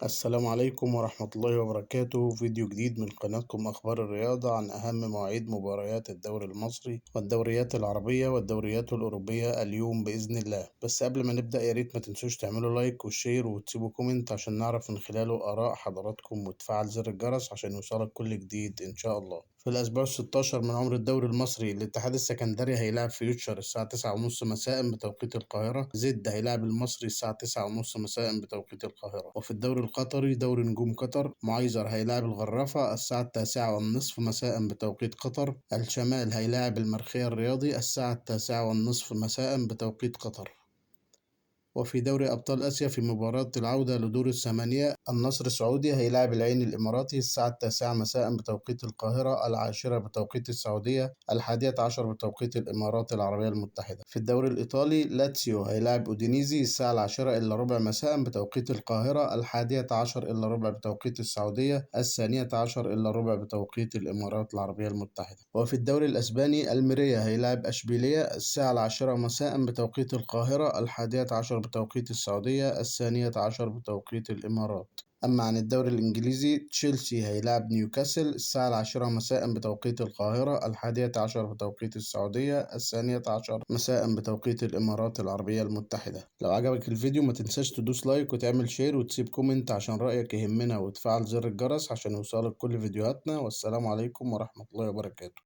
السلام عليكم ورحمة الله وبركاته. فيديو جديد من قناتكم أخبار الرياضة عن أهم مواعيد مباريات الدوري المصري والدوريات العربية والدوريات الأوروبية اليوم بإذن الله. بس قبل ما نبدأ ياريت ما تنسوش تعملوا لايك وشير وتسيبوا كومنت عشان نعرف من خلاله آراء حضراتكم، وتفعل زر الجرس عشان يوصلك كل جديد إن شاء الله. في الأسبوع 16 من عمر الدوري المصري، الاتحاد السكندري هيلاعب فيوتشر الساعة 9:30 مساء بتوقيت القاهرة. زد هيلاعب المصري الساعة 9:30 مساء بتوقيت القاهرة. وفي الدوري القطري دوري نجوم قطر، معيزر هيلاعب الغرافة الساعة 9:30 مساء بتوقيت قطر. الشمال هيلاعب المرخية الرياضي الساعة 9:30 مساء بتوقيت قطر. وفي دوري أبطال آسيا، في مباراة العودة لدور الثمانية، النصر السعودي هيلاعب العين الإماراتي الساعة 9 مساء بتوقيت القاهرة، 10 بتوقيت السعودية، 11 بتوقيت الإمارات العربية المتحدة. في الدوري الإيطالي، لاتسيو هيلاعب أودينيزي الساعة 10 إلا ربع مساء بتوقيت القاهرة، 11 إلا ربع بتوقيت السعودية، 12 إلا ربع بتوقيت الإمارات العربية المتحدة. وفي الدوري الأسباني، الميريا هيلاعب أشبيلية الساعة 10 مساء بتوقيت القاهرة، 11 بتوقيت السعودية، 12 بتوقيت الإمارات. أما عن الدوري الإنجليزي، تشيلسي هيلاعب نيوكاسل الساعة 10 مساء بتوقيت القاهرة، 11 بتوقيت السعودية، 12 مساء بتوقيت الإمارات العربية المتحدة. لو عجبك الفيديو ما تنساش تدوس لايك وتعمل شير وتسيب كومنت عشان رأيك يهمنا، وتفعل زر الجرس عشان يوصلك كل فيديوهاتنا. والسلام عليكم ورحمة الله وبركاته.